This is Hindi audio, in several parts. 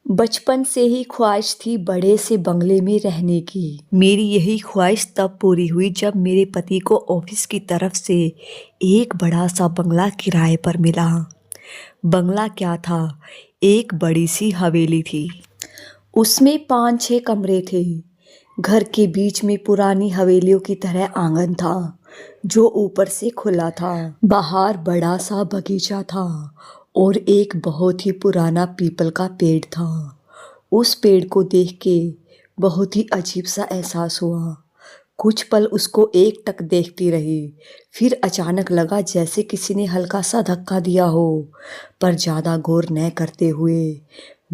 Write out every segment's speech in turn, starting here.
बचपन से ही ख्वाहिश थी बड़े से बंगले में रहने की। मेरी यही ख्वाहिश तब पूरी हुई जब मेरे पति को ऑफिस की तरफ से एक बड़ा सा बंगला किराए पर मिला। बंगला क्या था, एक बड़ी सी हवेली थी। उसमें 5-6 कमरे थे। घर के बीच में पुरानी हवेलियों की तरह आंगन था जो ऊपर से खुला था। बाहर बड़ा सा बगीचा था और एक बहुत ही पुराना पीपल का पेड़ था। उस पेड़ को देख के बहुत ही अजीब सा एहसास हुआ। कुछ पल उसको एकटक देखती रही, फिर अचानक लगा जैसे किसी ने हल्का सा धक्का दिया हो। पर ज़्यादा गौर न करते हुए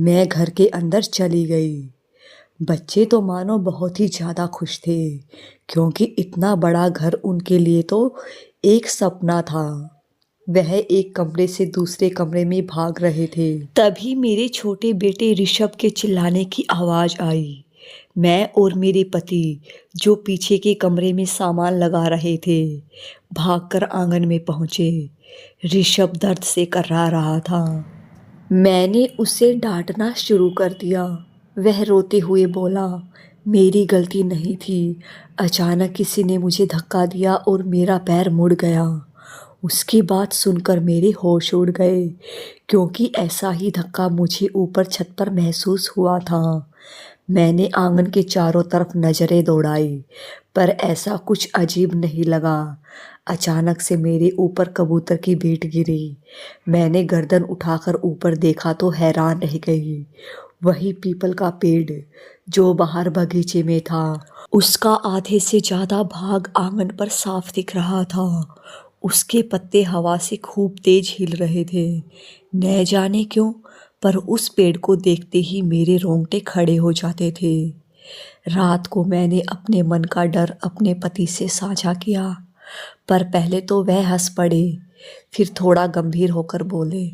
मैं घर के अंदर चली गई। बच्चे तो मानो बहुत ही ज़्यादा खुश थे, क्योंकि इतना बड़ा घर उनके लिए तो एक सपना था। वह एक कमरे से दूसरे कमरे में भाग रहे थे। तभी मेरे छोटे बेटे ऋषभ के चिल्लाने की आवाज़ आई। मैं और मेरे पति, जो पीछे के कमरे में सामान लगा रहे थे, भागकर आंगन में पहुंचे। ऋषभ दर्द से कर्रा रहा था। मैंने उसे डांटना शुरू कर दिया। वह रोते हुए बोला, मेरी गलती नहीं थी। अचानक किसी ने मुझे धक्का दिया और मेरा पैर मुड़ गया। उसकी बात सुनकर मेरे होश उड़ गए, क्योंकि ऐसा ही धक्का मुझे ऊपर छत पर महसूस हुआ था। मैंने आंगन के चारों तरफ नजरें दौड़ाई, पर ऐसा कुछ अजीब नहीं लगा। अचानक से मेरे ऊपर कबूतर की बीट गिरी। मैंने गर्दन उठाकर ऊपर देखा तो हैरान रह गई। वही पीपल का पेड़ जो बाहर बगीचे में था, उसका आधे से ज़्यादा भाग आंगन पर साफ दिख रहा था। उसके पत्ते हवा से खूब तेज हिल रहे थे। न जाने क्यों, पर उस पेड़ को देखते ही मेरे रोंगटे खड़े हो जाते थे। रात को मैंने अपने मन का डर अपने पति से साझा किया, पर पहले तो वह हंस पड़े, फिर थोड़ा गंभीर होकर बोले,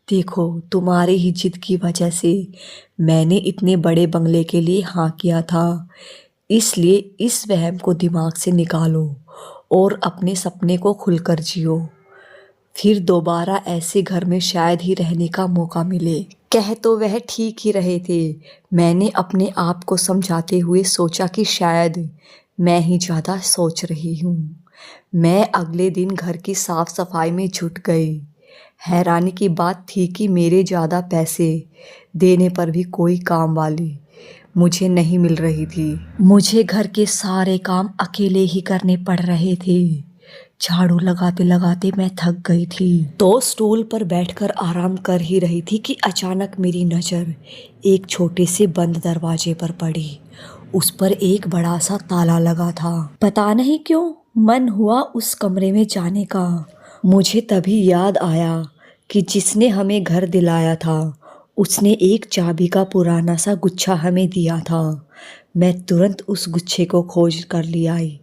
देखो, तुम्हारी ही जिद की वजह से मैंने इतने बड़े बंगले के लिए हाँ किया था। इसलिए इस वहम को दिमाग से निकालो और अपने सपने को खुलकर जियो। फिर दोबारा ऐसे घर में शायद ही रहने का मौका मिले। कह तो वह ठीक ही रहे थे। मैंने अपने आप को समझाते हुए सोचा कि शायद मैं ही ज़्यादा सोच रही हूँ। मैं अगले दिन घर की साफ सफाई में जुट गई। हैरानी की बात थी कि मेरे ज़्यादा पैसे देने पर भी कोई काम वाली मुझे नहीं मिल रही थी। मुझे घर के सारे काम अकेले ही करने पड़ रहे थे। झाड़ू लगाते लगाते मैं थक गई थी, तो स्टूल पर बैठकर आराम कर ही रही थी कि अचानक मेरी नज़र एक छोटे से बंद दरवाजे पर पड़ी। उस पर एक बड़ा सा ताला लगा था। पता नहीं क्यों मन हुआ उस कमरे में जाने का। मुझे तभी याद आया कि जिसने हमें घर दिलाया था, उसने एक चाबी का पुराना सा गुच्छा हमें दिया था। मैं तुरंत उस गुच्छे को खोज कर ले आई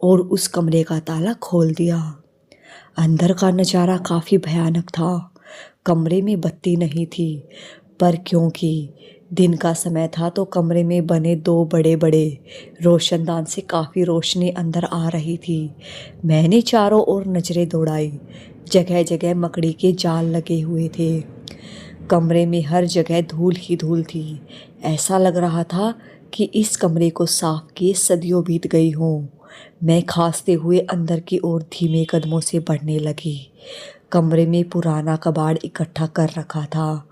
और उस कमरे का ताला खोल दिया। अंदर का नज़ारा काफ़ी भयानक था। कमरे में बत्ती नहीं थी, पर क्योंकि दिन का समय था तो कमरे में बने 2 बड़े बड़े रोशनदान से काफ़ी रोशनी अंदर आ रही थी। मैंने चारों ओर नज़रें दौड़ाई। जगह जगह मकड़ी के जाल लगे हुए थे। कमरे में हर जगह धूल ही धूल थी। ऐसा लग रहा था कि इस कमरे को साफ किए सदियों बीत गई हों। मैं खांसते हुए अंदर की ओर धीमे कदमों से बढ़ने लगी। कमरे में पुराना कबाड़ इकट्ठा कर रखा था,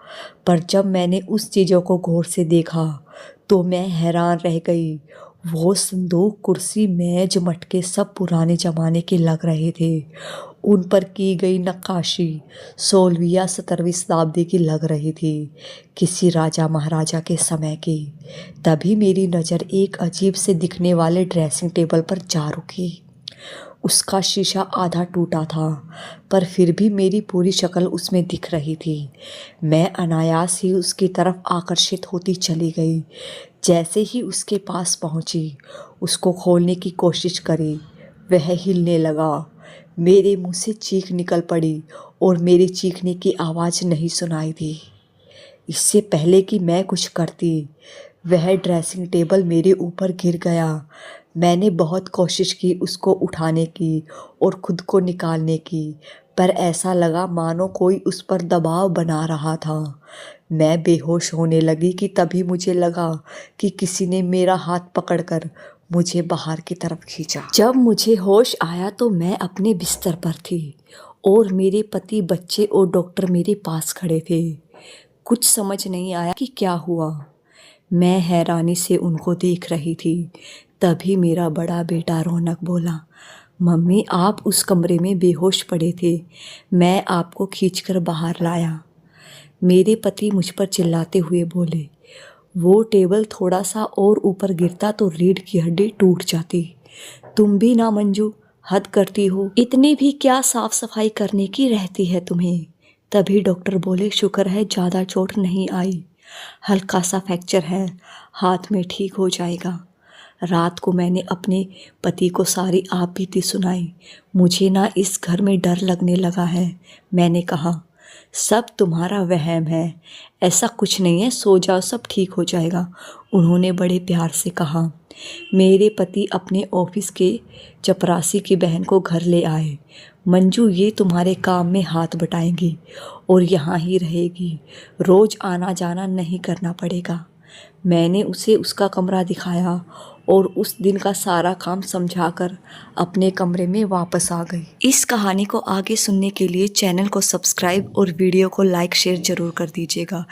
पर जब मैंने उस चीज़ों को गौर से देखा तो मैं हैरान रह गई। वो संदूक, कुर्सी, मेज, मटके सब पुराने ज़माने के लग रहे थे। उन पर की गई नक्काशी 16वीं या 17वीं शताब्दी की लग रही थी, किसी राजा महाराजा के समय की। तभी मेरी नज़र एक अजीब से दिखने वाले ड्रेसिंग टेबल पर जा रुकी। उसका शीशा आधा टूटा था, पर फिर भी मेरी पूरी शक्ल उसमें दिख रही थी। मैं अनायास ही उसकी तरफ आकर्षित होती चली गई। जैसे ही उसके पास पहुंची, उसको खोलने की कोशिश करी, वह हिलने लगा। मेरे मुंह से चीख निकल पड़ी और मेरी चीखने की आवाज़ नहीं सुनाई दी। इससे पहले कि मैं कुछ करती, वह ड्रेसिंग टेबल मेरे ऊपर गिर गया। मैंने बहुत कोशिश की उसको उठाने की और खुद को निकालने की, पर ऐसा लगा मानो कोई उस पर दबाव बना रहा था। मैं बेहोश होने लगी कि तभी मुझे लगा कि किसी ने मेरा हाथ पकड़कर मुझे बाहर की तरफ खींचा। जब मुझे होश आया तो मैं अपने बिस्तर पर थी और मेरे पति, बच्चे और डॉक्टर मेरे पास खड़े थे। कुछ समझ नहीं आया कि क्या हुआ। मैं हैरानी से उनको देख रही थी। तभी मेरा बड़ा बेटा रौनक बोला, मम्मी आप उस कमरे में बेहोश पड़े थे, मैं आपको खींचकर बाहर लाया। मेरे पति मुझ पर चिल्लाते हुए बोले, वो टेबल थोड़ा सा और ऊपर गिरता तो रीढ़ की हड्डी टूट जाती। तुम भी ना मंजू, हद करती हो, इतनी भी क्या साफ सफाई करने की रहती है तुम्हें। तभी डॉक्टर बोले, शुक्र है ज़्यादा चोट नहीं आई, हल्का सा फ्रैक्चर है, हाथ में ठीक हो जाएगा। रात को मैंने अपने पति को सारी आप बीती सुनाई। मुझे ना इस घर में डर लगने लगा है। मैंने कहा, सब तुम्हारा वहम है, ऐसा कुछ नहीं है, सो जाओ, सब ठीक हो जाएगा। उन्होंने बड़े प्यार से कहा। मेरे पति अपने ऑफिस के चपरासी की बहन को घर ले आए। मंजू ये तुम्हारे काम में हाथ बटाएंगी और यहाँ ही रहेगी, रोज़ आना जाना नहीं करना पड़ेगा। मैंने उसे उसका कमरा दिखाया और उस दिन का सारा काम समझाकर अपने कमरे में वापस आ गई। इस कहानी को आगे सुनने के लिए चैनल को सब्सक्राइब और वीडियो को लाइक शेयर ज़रूर कर दीजिएगा।